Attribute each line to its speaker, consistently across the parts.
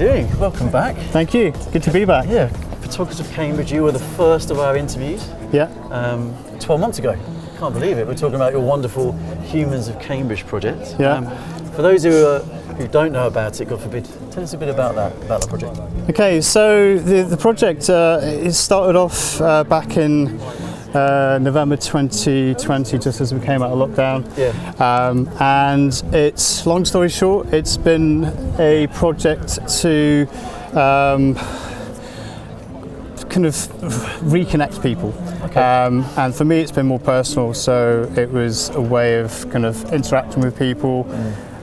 Speaker 1: doing? Welcome back.
Speaker 2: Thank you. Good to be back.
Speaker 1: Yeah, Photographers of Cambridge, you were the first of our interviews.
Speaker 2: Yeah.
Speaker 1: 12 months ago. Can't believe it. We're talking about your wonderful Humans of Cambridge project.
Speaker 2: Yeah.
Speaker 1: For those who don't know about it, God forbid, tell us a bit about that project.
Speaker 2: Okay, so the project it started off back in November 2020, just as we came out of lockdown.
Speaker 1: Yeah.
Speaker 2: And it's, long story short, it's been a project to kind of reconnect people.
Speaker 1: Okay.
Speaker 2: And for me it's been more personal, so it was a way of kind of interacting with people.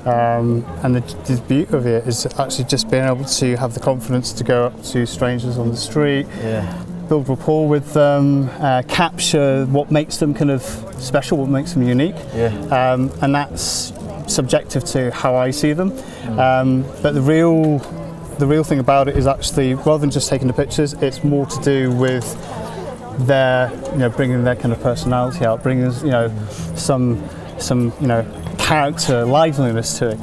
Speaker 2: And the beauty of it is actually just being able to have the confidence to go up to strangers on the street, build rapport with them, capture what makes them kind of special, what makes them unique. And that's subjective to how I see them. But the real thing about it is actually, rather than just taking the pictures, it's more to do with their, bringing their kind of personality out, bringing, some character, liveliness to it.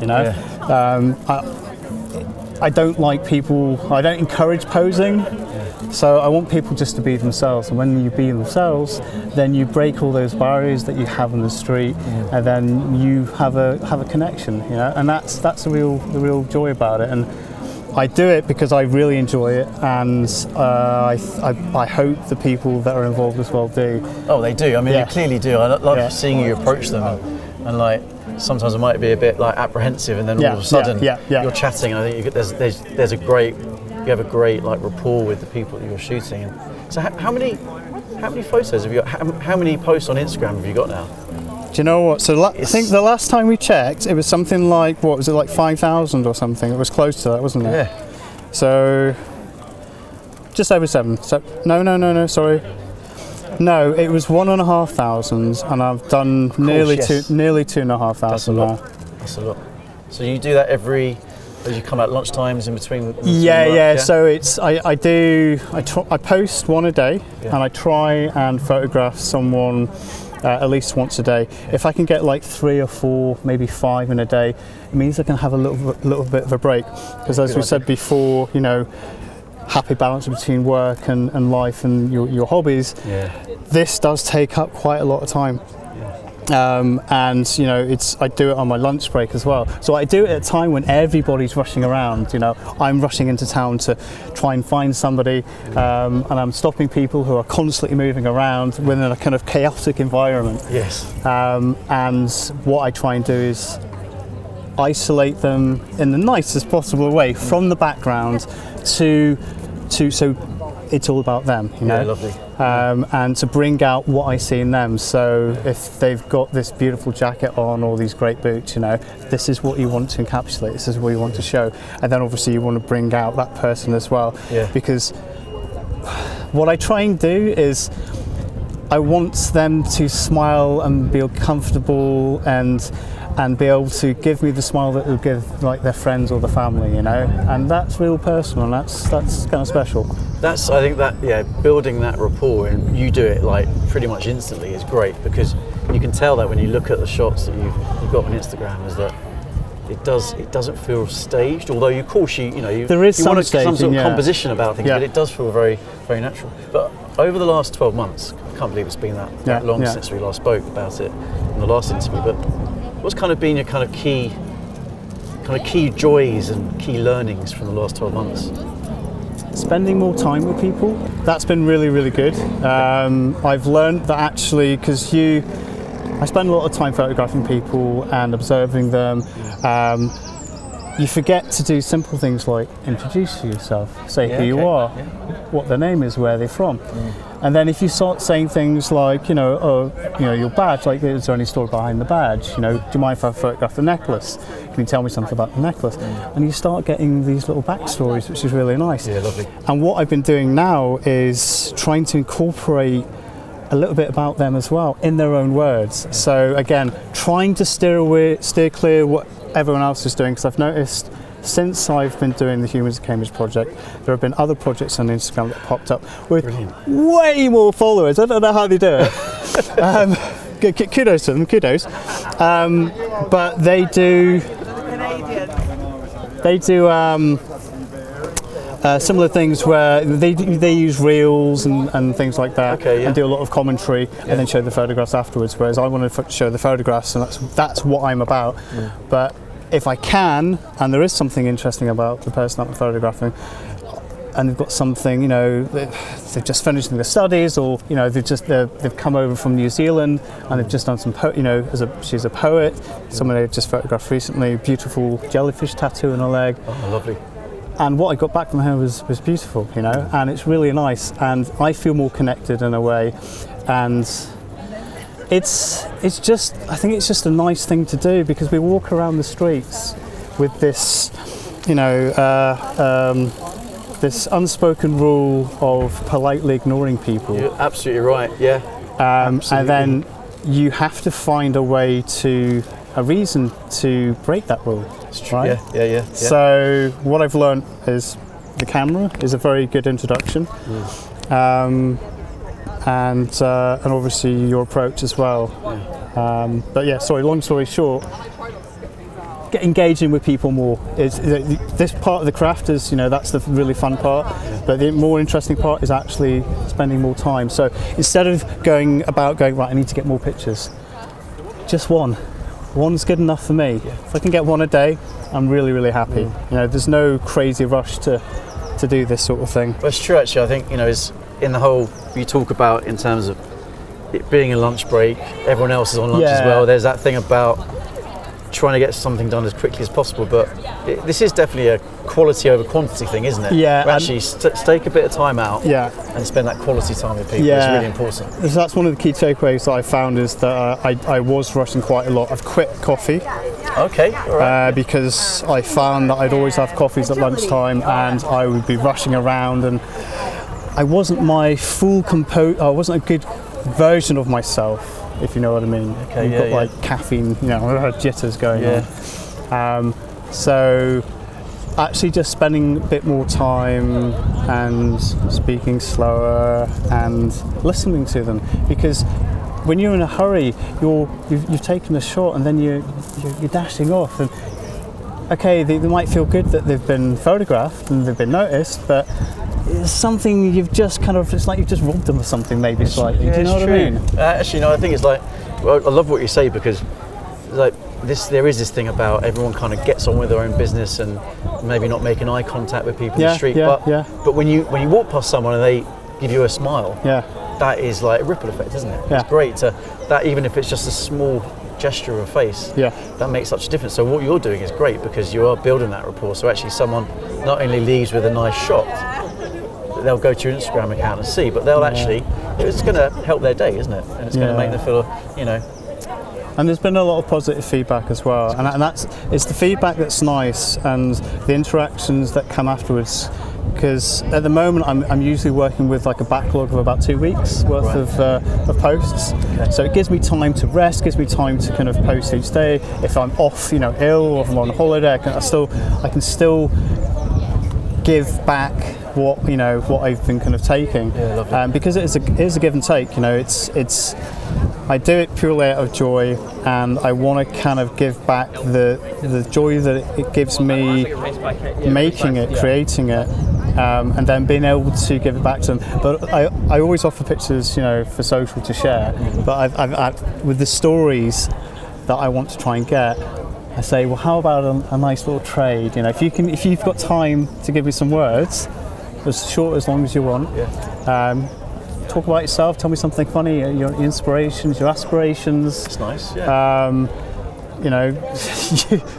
Speaker 2: I don't like people. I don't encourage posing. So I want people just to be themselves, and when you be themselves, then you break all those barriers that you have on the street, and then you have a connection, and that's the real joy about it. And I do it because I really enjoy it, and I hope the people that are involved as well do.
Speaker 1: Oh, they do. I mean, they clearly do. I love seeing you approach them, and like sometimes I might be a bit like apprehensive, and then all of a sudden you're chatting, and I think you have a great like rapport with the people that you're shooting. And so how many photos have you got? How many posts on Instagram have you got now?
Speaker 2: Do you know what? So I think the last time we checked, it was something like, what was it, like 5,000 or something? It was close to that, wasn't it?
Speaker 1: Yeah.
Speaker 2: So just over 7. So no, sorry. No, it was 1,500, and I've done nearly 2,500 now.
Speaker 1: That's a lot. So you do that as you come out lunchtimes in between?
Speaker 2: Yeah. So it's I post one a day, and I try and photograph someone at least once a day. If I can get like 3 or 4, maybe 5 in a day, it means I can have a little bit of a break. Because as we said before, happy balance between work and life and your hobbies. This does take up quite a lot of time. And I do it on my lunch break as well. So I do it at a time when everybody's rushing around. I'm rushing into town to try and find somebody, and I'm stopping people who are constantly moving around within a kind of chaotic environment.
Speaker 1: Yes.
Speaker 2: And what I try and do is isolate them in the nicest possible way from the background so it's all about them,
Speaker 1: Yeah, lovely.
Speaker 2: And to bring out what I see in them. So if they've got this beautiful jacket on or these great boots, this is what you want to encapsulate, this is what you want to show. And then obviously you want to bring out that person as well. Because what I try and do is I want them to smile and be comfortable and be able to give me the smile that they'll give like their friends or the family, and that's real personal, and that's kind of special.
Speaker 1: I think that building that rapport, and you do it like pretty much instantly, is great, because you can tell that when you look at the shots that you've got on Instagram, is that it doesn't feel staged, although there is some sort of composition about things, but it does feel very, very natural. But over the last 12 months, I can't believe it's been that long since we last spoke about it in the last interview, but what's kind of been your kind of key joys and key learnings from the last 12 months?
Speaker 2: Spending more time with people. That's been really, really good. I've learned that actually, because I spend a lot of time photographing people and observing them. You forget to do simple things like introduce yourself, say who you are, what their name is, where they're from. And then if you start saying things like, your badge, like, is there any story behind the badge? Do you mind if I photograph the necklace? Can you tell me something about the necklace? And you start getting these little backstories, which is really nice.
Speaker 1: Yeah, lovely.
Speaker 2: And what I've been doing now is trying to incorporate a little bit about them as well in their own words. So again, trying to steer clear what everyone else is doing, because I've noticed since I've been doing the Humans of Cambridge project, there have been other projects on Instagram that popped up with way more followers. I don't know how they do it. Kudos to them, kudos. But they do similar things where they use reels and things like that, and do a lot of commentary, and then show the photographs afterwards. Whereas I want to show the photographs, and that's what I'm about. But if I can, and there is something interesting about the person that I'm photographing, and they've got something, you know, they've just finished their studies, or you know, they've come over from New Zealand and they've just done some, you know, she's a poet. Someone they've just photographed recently, beautiful jellyfish tattoo on her leg.
Speaker 1: Oh, lovely.
Speaker 2: And what I got back from her was beautiful, you know, and it's really nice, and I feel more connected in a way, and it's just, I think it's just a nice thing to do, because we walk around the streets with this, you know, this unspoken rule of politely ignoring people.
Speaker 1: You're absolutely right, yeah. Absolutely.
Speaker 2: And then you have to find a reason to break that rule, right?
Speaker 1: Yeah.
Speaker 2: So what I've learned is the camera is a very good introduction, and obviously your approach as well. But yeah, sorry, long story short, engaging with people more is this part of the craft. Is, you know, that's the really fun part, but the more interesting part is actually spending more time. So instead of going right, I need to get more pictures, just one's good enough for me. If I can get one a day, I'm really happy. You know, there's no crazy rush to do this sort of thing.
Speaker 1: Well, it's true, actually. I think, you know, is in the whole you talk about in terms of it being a lunch break, everyone else is on lunch as well. There's that thing about trying to get something done as quickly as possible, but this is definitely a quality over quantity thing, isn't it?
Speaker 2: Yeah.
Speaker 1: Where actually take a bit of time out and spend that quality time with people. It's really important.
Speaker 2: So that's one of the key takeaways that I found, is that I was rushing quite a lot. I've quit coffee.
Speaker 1: Okay, all right.
Speaker 2: Because I found that I'd always have coffees at lunchtime, and I would be rushing around, and I wasn't my full I wasn't a good version of myself, if you know what I mean.
Speaker 1: Okay,
Speaker 2: You've got like caffeine, you know, jitters going on. So actually just spending a bit more time and speaking slower and listening to them, because when you're in a hurry, you've taken a shot and then you're dashing off, and okay, they might feel good that they've been photographed and they've been noticed, but it's something you've just kind of, it's like you've just robbed them of something, maybe slightly. Do you know what I mean?
Speaker 1: Actually, no, I think it's like, well, I love what you say, because like there is this thing about everyone kind of gets on with their own business and maybe not making eye contact with people in the street. But when you walk past someone and they give you a smile, that is like a ripple effect, isn't it? It's great to that, even if it's just a small gesture of a face, that makes such a difference. So what you're doing is great, because you are building that rapport. So actually someone not only leaves with a nice shot, they'll go to your Instagram account and see, but they'll actually, it's going to help their day, isn't it? And it's going to make them feel, you know.
Speaker 2: And there's been a lot of positive feedback as well, and it's the feedback that's nice, and the interactions that come afterwards. Because at the moment I'm usually working with like a backlog of about 2 weeks worth of posts. So it gives me time to rest, gives me time to kind of post each day. If I'm off, you know, ill, or if I'm on holiday, I can still give back what I've been kind of taking, because it is a give and take. You know, it's I do it purely out of joy, and I want to kind of give back the joy that it gives me making it, creating it, and then being able to give it back to them. But I always offer pictures, you know, for social to share. But I've with the stories that I want to try and get, I say, well, how about a nice little trade? You know, if you've got time to give me some words, as short as long as you want. Talk about yourself. Tell me something funny. Your inspirations, your aspirations.
Speaker 1: That's nice.
Speaker 2: You know,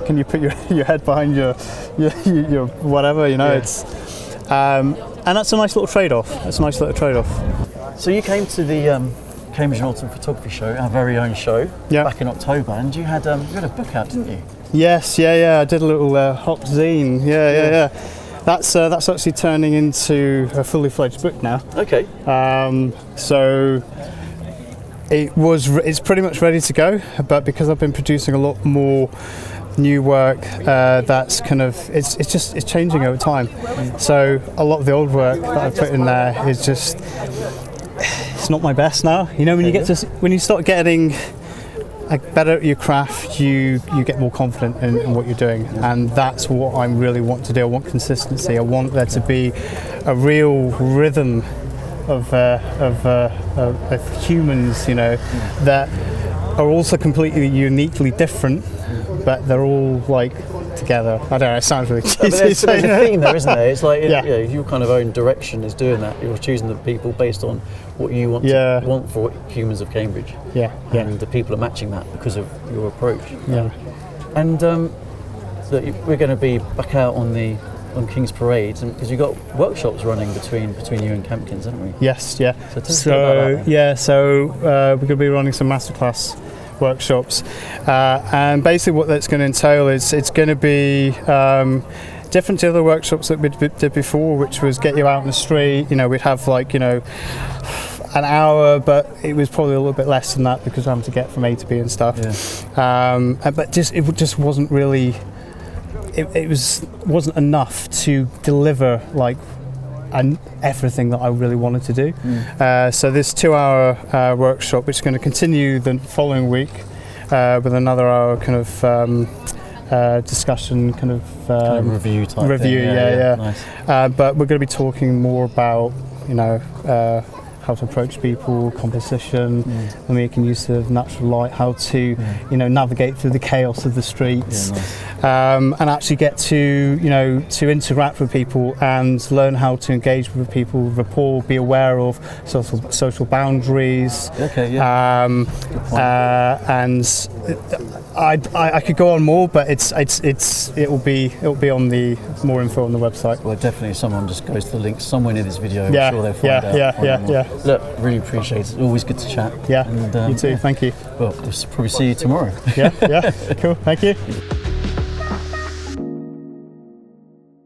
Speaker 2: can you put your head behind your whatever? You know, it's and that's a nice little trade-off.
Speaker 1: So you came to the Cambridge and Autumn Photography Show, our very own show, back in October, and you had a book out, didn't you?
Speaker 2: Yes, I did a little hop zine. Yeah. That's actually turning into a fully fledged book now. Okay. So it's pretty much ready to go, but because I've been producing a lot more new work, that's kind of it's changing over time. So a lot of the old work that I've put in there is just, it's not my best now. You know, when you start getting better at your craft, you get more confident in what you're doing, and that's what I really want to do. I want consistency. I want there to be a real rhythm of humans, that are also completely uniquely different, but they're all like together. I don't know, it sounds really cheesy.
Speaker 1: There's a theme there, isn't there? It's like
Speaker 2: Yeah.
Speaker 1: your kind of own direction is doing that. You're choosing the people based on what you want want for humans of Cambridge.
Speaker 2: Yeah.
Speaker 1: And the people are matching that because of your approach.
Speaker 2: Yeah.
Speaker 1: And look, we're going to be back out on King's Parade, because you've got workshops running between you and Campkins, haven't we?
Speaker 2: Yes, yeah.
Speaker 1: So tell us a bit about that.
Speaker 2: So we're going to be running some masterclass workshops, and basically what that's going to entail is it's going to be different to other workshops that we did before, which was get you out in the street. We'd have an hour, but it was probably a little bit less than that because we're having to get from A to B and stuff.
Speaker 1: Yeah.
Speaker 2: But it just wasn't really. It wasn't enough to deliver everything that I really wanted to do. So this 2-hour workshop, which is going to continue the following week with another hour kind of discussion, kind of
Speaker 1: review type
Speaker 2: review.
Speaker 1: thing.
Speaker 2: Yeah.
Speaker 1: Nice.
Speaker 2: But we're going to be talking more about how to approach people, composition, and making use of natural light, how to navigate through the chaos of the streets.
Speaker 1: Yeah, nice.
Speaker 2: And actually get to interact with people and learn how to engage with people, rapport, be aware of social boundaries.
Speaker 1: Okay, yeah.
Speaker 2: And I could go on more, but it will be on the more info on the website.
Speaker 1: Well, definitely, someone just goes to the link somewhere near this video.
Speaker 2: Yeah,
Speaker 1: I'm sure they'll find out.
Speaker 2: Yeah.
Speaker 1: Look, really appreciate it. Always good to chat.
Speaker 2: Yeah,
Speaker 1: And,
Speaker 2: you too. Thank you.
Speaker 1: Well, we'll probably see you tomorrow.
Speaker 2: Yeah. Cool. Thank you.